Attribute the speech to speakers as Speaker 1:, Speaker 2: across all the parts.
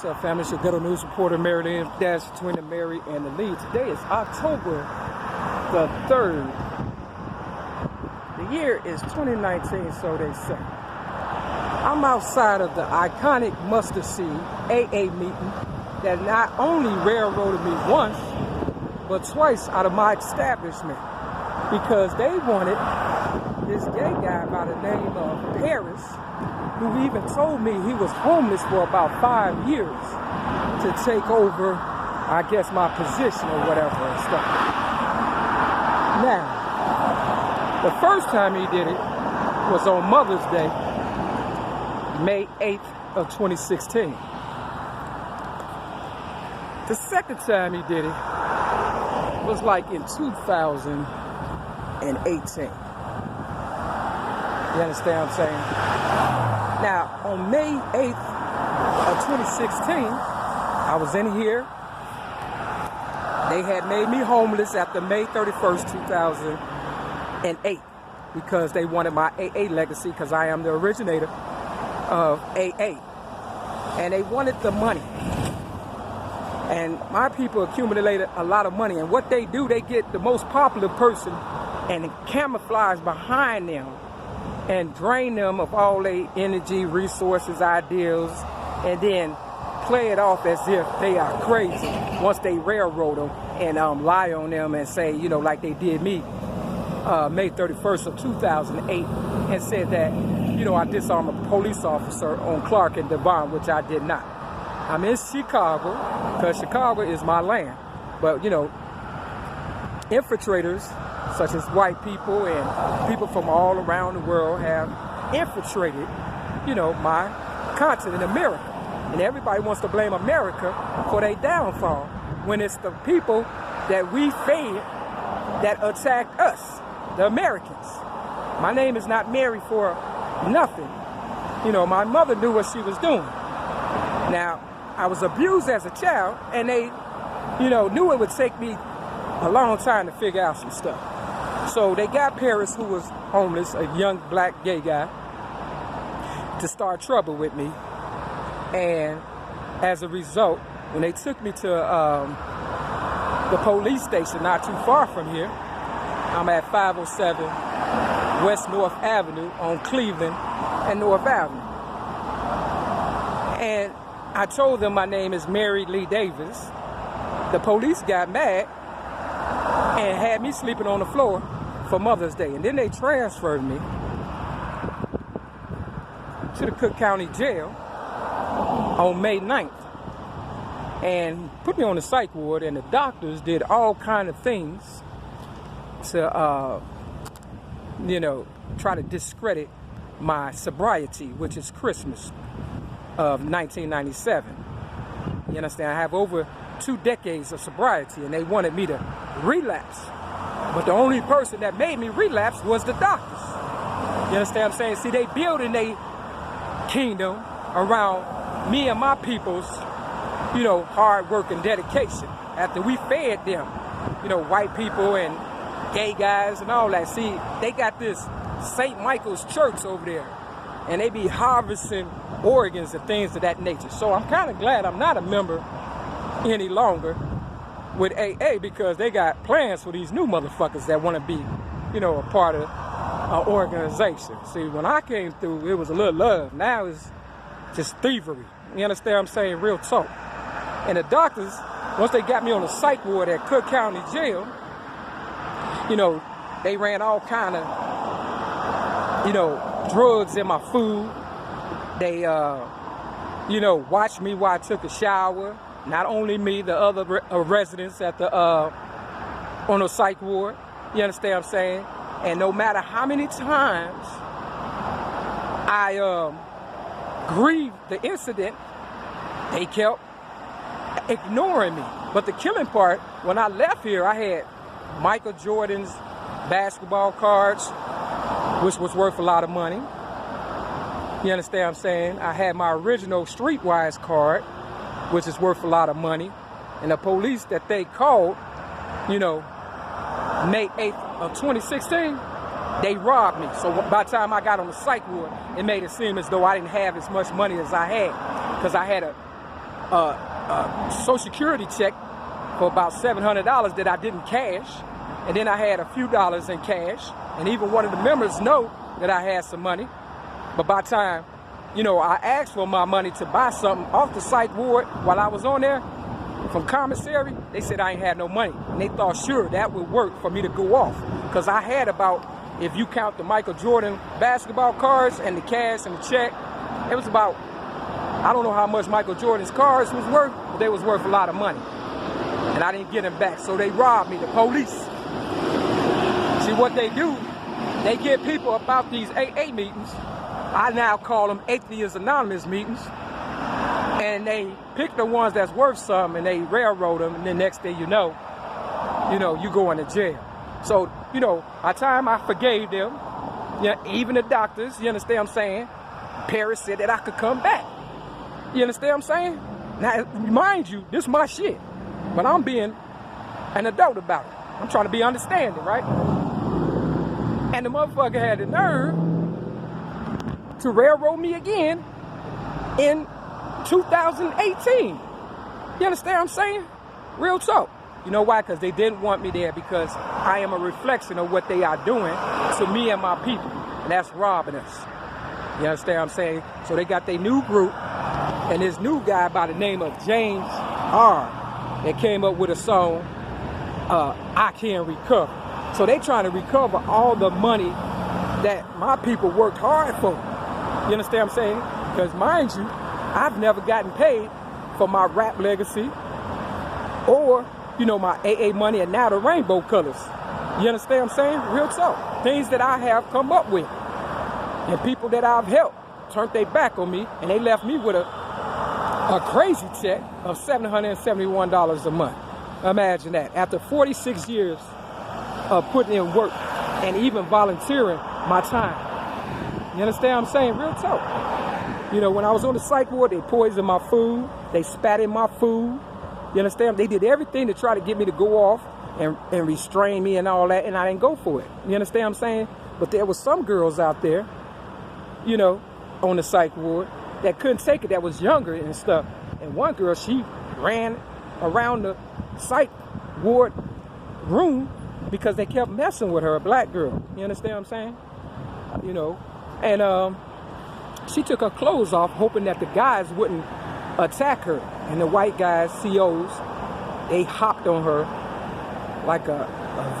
Speaker 1: What's up, family? It's your good old news reporter, Mary-L, dash between the Mary and the Lee. Today is October the 3rd. The year is 2019, so they say. I'm outside of the iconic Mustard Seed AA meeting that not only railroaded me once, but twice out of my establishment because they wanted this gay guy by the name of Paris, who even told me he was homeless for about 5 years, to take over, I guess, my position or whatever and stuff. Now, the first time he did it was on Mother's Day, May 8th of 2016. The second time he did it was like in 2018. You understand what I'm saying? Now, on May 8th of 2016, I was in here. They had made me homeless after May 31st, 2008 because they wanted my AA legacy because I am the originator of AA. And they wanted the money. And my people accumulated a lot of money. And what they do, they get the most popular person and camouflage behind them and drain them of all their energy, resources, ideals, and then play it off as if they are crazy once they railroad them and lie on them and say, you know, like they did me May 31st of 2008 and said that, you know, I disarmed a police officer on Clark and Devon, which I did not. I'm in Chicago because Chicago is my land. But, you know, infiltrators such as white people and people from all around the world have infiltrated, you know, my continent, America. And everybody wants to blame America for their downfall when it's the people that we fed that attacked us, the Americans. My name is not Mary for nothing. You know, my mother knew what she was doing. Now, I was abused as a child, and they, you know, knew it would take me a long time to figure out some stuff. So they got Paris, who was homeless, a young black gay guy, to start trouble with me. And as a result, when they took me to the police station not too far from here, I'm at 507 West North Avenue on Cleveland and North Avenue. And I told them my name is Mary-L Davis. The police got mad and had me sleeping on the floor for Mother's Day. And then they transferred me to the Cook County Jail on May 9th and put me on the psych ward, and the doctors did all kind of things to, you know, try to discredit my sobriety, which is Christmas of 1997. You understand? I have over 2 decades of sobriety, and they wanted me to relapse. But the only person that made me relapse was the doctors. You understand what I'm saying? See, they building their kingdom around me and my people's, you know, hard work and dedication. After we fed them, you know, white people and gay guys and all that. See, they got this St. Michael's Church over there, and they be harvesting organs and things of that nature. So I'm kind of glad I'm not a member any longer with AA, because they got plans for these new motherfuckers that want to be, you know, a part of an organization. See, when I came through, it was a little love. Now it's just thievery. You understand what I'm saying? Real talk. And the doctors, once they got me on the psych ward at Cook County Jail, you know, they ran all kind of, you know, drugs in my food. They, you know, watched me while I took a shower. Not only me, the other residents at the on the psych ward. You understand what I'm saying? And no matter how many times I grieved the incident, they kept ignoring me. But the killing part, when I left here, I had Michael Jordan's basketball cards, which was worth a lot of money. You understand what I'm saying? I had my original Streetwise card, which is worth a lot of money. And the police that they called, you know, May 8th of 2016, they robbed me. So by the time I got on the psych ward, it made it seem as though I didn't have as much money as I had, because I had a Social Security check for about $700 that I didn't cash. And then I had a few dollars in cash. And even one of the members know that I had some money. But by the time, you know, I asked for my money to buy something off the psych ward while I was on there from commissary, they said I ain't had no money. And they thought, sure, that would work for me to go off. Because I had about, if you count the Michael Jordan basketball cards and the cash and the check, it was about, I don't know how much Michael Jordan's cards was worth, but they was worth a lot of money. And I didn't get them back, so they robbed me, the police. See what they do, they get people about these AA meetings. I now call them Atheist Anonymous meetings. And they pick the ones that's worth something and they railroad them, and the next thing you know, you going to jail. So, you know, by the time I forgave them, yeah, even the doctors, you understand what I'm saying? Paris said that I could come back. You understand what I'm saying? Now, mind you, this is my shit. But I'm being an adult about it. I'm trying to be understanding, right? And the motherfucker had the nerve to railroad me again in 2018. You understand what I'm saying? Real talk. You know why? Because they didn't want me there, because I am a reflection of what they are doing to me and my people. And that's robbing us. You understand what I'm saying? So they got their new group, and this new guy by the name of James R. that came up with a song, I Can Recover. So they trying to recover all the money that my people worked hard for. You understand what I'm saying? Because mind you, I've never gotten paid for my rap legacy or, you know, my AA money and now the rainbow colors. You understand what I'm saying? Real talk. Things that I have come up with. And people that I've helped turned their back on me, and they left me with a crazy check of $771 a month. Imagine that. After 46 years of putting in work and even volunteering my time. You understand what I'm saying? Real talk. You know, when I was on the psych ward, they poisoned my food. They spat in my food. You understand? They did everything to try to get me to go off and restrain me and all that, and I didn't go for it. You understand what I'm saying? But there was some girls out there, you know, on the psych ward that couldn't take it, that was younger and stuff. And one girl, she ran around the psych ward room because they kept messing with her, a black girl. You understand what I'm saying? You know, and she took her clothes off, hoping that the guys wouldn't attack her. And the white guys, COs, they hopped on her like a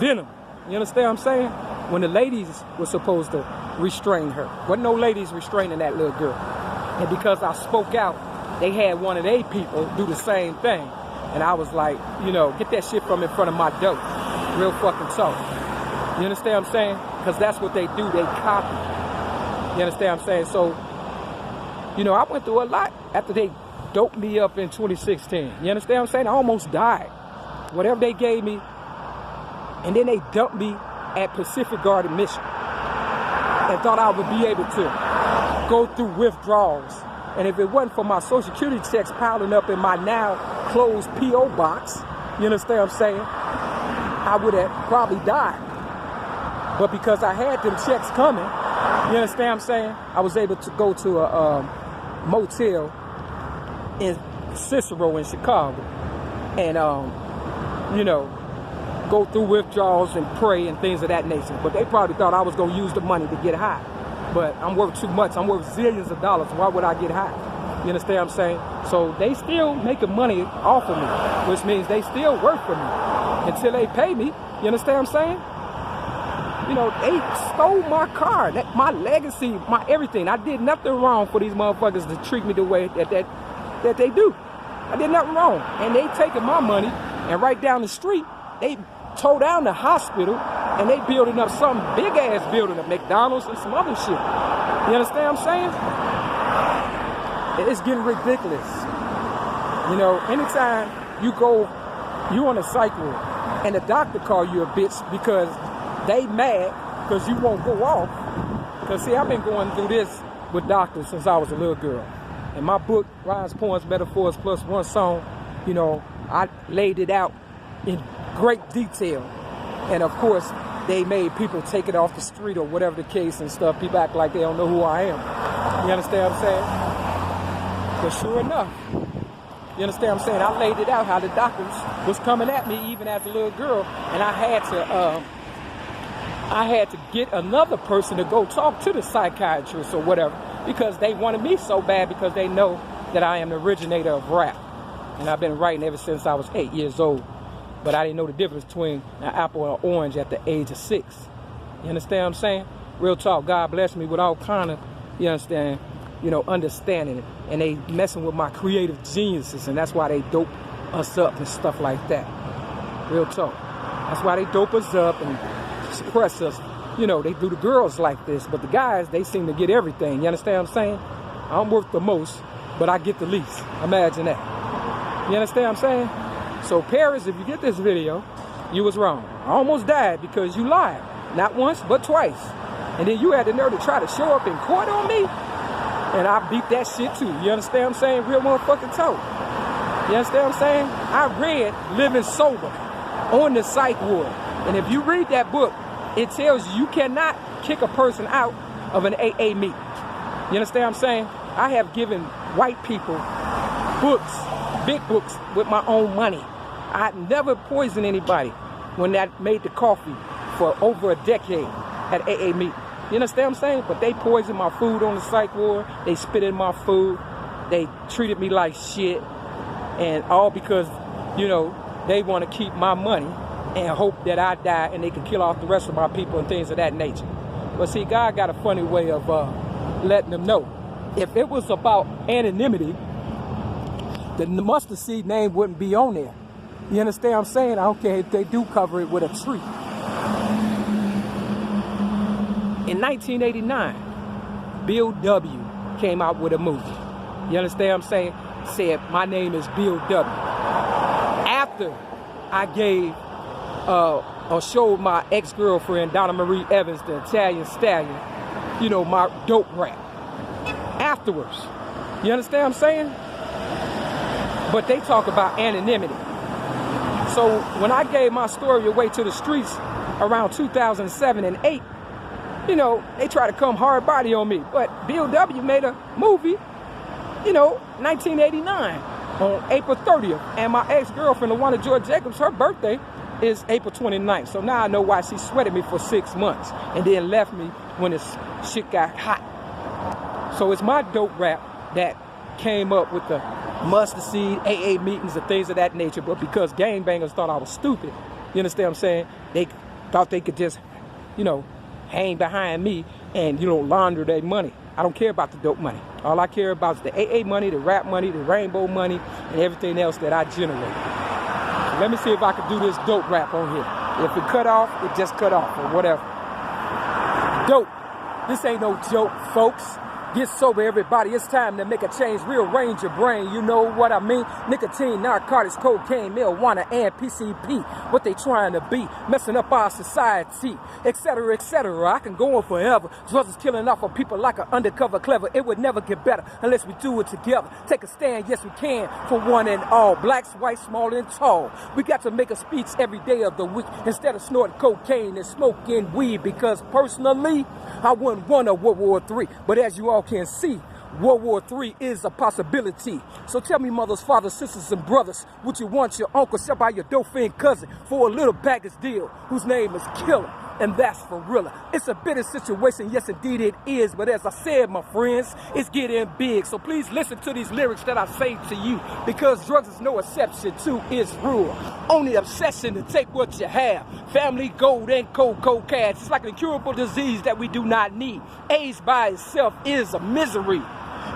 Speaker 1: venom. You understand what I'm saying? When the ladies were supposed to restrain her. Wasn't no ladies restraining that little girl. And because I spoke out, they had one of their people do the same thing. And I was like, you know, get that shit from in front of my door. Real fucking talk. You understand what I'm saying? Because that's what they do. They copy. You understand what I'm saying? So, you know, I went through a lot after they doped me up in 2016. You understand what I'm saying? I almost died. Whatever they gave me. And then they dumped me at Pacific Garden Mission. And thought I would be able to go through withdrawals. And if it wasn't for my Social Security checks piling up in my now closed P.O. box, you understand what I'm saying? I would have probably died. But because I had them checks coming, you understand what I'm saying? I was able to go to a motel in Cicero in Chicago. And, you know, go through withdrawals and pray and things of that nature. But they probably thought I was going to use the money to get high. But I'm worth too much. I'm worth zillions of dollars. Why would I get high? You understand what I'm saying? So they still making money off of me, which means they still work for me until they pay me. You understand what I'm saying? You know, they stole my car, my legacy, my everything. I did nothing wrong for these motherfuckers to treat me the way that they do. I did nothing wrong. And they taking my money, and right down the street, they tore down the hospital, and they building up some big-ass building, a McDonald's and some other shit. You understand what I'm saying? It's getting ridiculous. You know, anytime you on a psych ward, and the doctor call you a bitch because they mad because you won't go off. Because, see, I've been going through this with doctors since I was a little girl. In my book, Rhymes, Poems, Metaphors, Plus One Song, you know, I laid it out in great detail. And, of course, they made people take it off the street or whatever the case and stuff. People act like they don't know who I am. You understand what I'm saying? But sure enough, You understand what I'm saying? I laid it out how the doctors was coming at me even as a little girl, and I had to get another person to go talk to the psychiatrist or whatever, because they wanted me so bad, because they know that I am the originator of rap. And I've been writing ever since I was 8 years old. But I didn't know the difference between an apple and an orange at the age of 6. You understand what I'm saying? Real talk, God blessed me with all kind of, you understand, understanding it. And they messing with my creative geniuses, and that's why they dope us up and stuff like that. Real talk. That's why they dope us up and suppress us. They do the girls like this, but the guys, they seem to get everything. You understand what I'm saying? I'm worth the most, but I get the least. Imagine that. You understand what I'm saying? So Paris, if you get this video, you was wrong. I almost died because you lied. Not once, but twice. And then you had the nerve to try to show up in court on me, and I beat that shit too. You understand what I'm saying? Real motherfucking talk. You understand what I'm saying? I read Living Sober on the psych ward. And if you read that book, it tells you cannot kick a person out of an AA meeting. You understand what I'm saying? I have given white people books, big books, with my own money. I never poisoned anybody when I made the coffee for over a decade at AA meeting. You understand what I'm saying? But they poisoned my food on the psych ward. They spit in my food. They treated me like shit. And all because, they want to keep my money and hope that I die and they can kill off the rest of my people and things of that nature. But see, God got a funny way of letting them know. If it was about anonymity, the mustard seed name wouldn't be on there. You understand what I'm saying? I don't care if they do cover it with a tree. In 1989, Bill W. came out with a movie. You understand what I'm saying? Said, my name is Bill W. After I gave or showed my ex-girlfriend, Donna Marie Evans, the Italian Stallion, my dope rap. Afterwards. You understand what I'm saying? But they talk about anonymity. So when I gave my story away to the streets around 2007 and 8, they try to come hard body on me. But Bill W. made a movie, 1989 on April 30th. And my ex-girlfriend, LaWanda George Jacobs, her birthday is April 29th. So now I know why she sweated me for 6 months and then left me when this shit got hot. So it's my dope rap that came up with the mustard seed, AA meetings, and things of that nature. But because gangbangers thought I was stupid, you understand what I'm saying? They thought they could just, hang behind me and, launder their money. I don't care about the dope money. All I care about is the AA money, the rap money, the rainbow money, and everything else that I generate. So let me see if I can do this dope rap on here. If it cut off, it just cut off or whatever. Dope. This ain't no joke, folks. Get sober, everybody. It's time to make a change. Rearrange your brain. You know what I mean? Nicotine, narcotics, cocaine, marijuana, and PCP. What they trying to be. Messing up our society, etc., etc. I can go on forever. Drugs is killing off of people like an undercover clever. It would never get better unless we do it together. Take a stand, yes we can, for one and all. Blacks, white, small and tall. We got to make a speech every day of the week instead of snorting cocaine and smoking weed. Because personally, I wouldn't want a World War III. But as you all can see, World War III is a possibility. So tell me, mothers, fathers, sisters, and brothers, would you want your uncle, step by your dope-fiend cousin for a little baggage deal whose name is Killer? And that's for real. It's a bitter situation, yes indeed it is. But as I said, my friends, it's getting big. So please listen to these lyrics that I say to you, because drugs is no exception to its rule. Only obsession to take what you have. Family, gold, and cold cash. It's like an incurable disease that we do not need. AIDS by itself is a misery.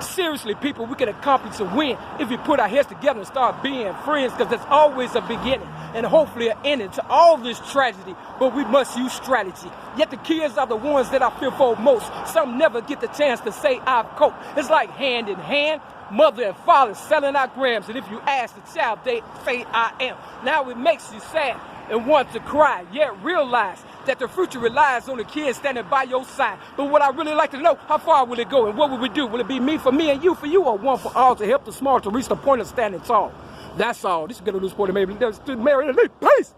Speaker 1: Seriously, people, we can accomplish a win if we put our heads together and start being friends, because there's always a beginning and hopefully an ending to all this tragedy, but we must use strategy. Yet the kids are the ones that I fear for most. Some never get the chance to say I've coped. It's like hand in hand, mother and father selling out grams, and if you ask the child, they say I am. Now it makes you sad and want to cry, yet realize that the future relies on the kids standing by your side. But what I really like to know, how far will it go and what will we do? Will it be me for me and you for you, or one for all to help the small to reach the point of standing tall? That's all. This is going to lose 40 maybe. That's MARY-L33. Peace.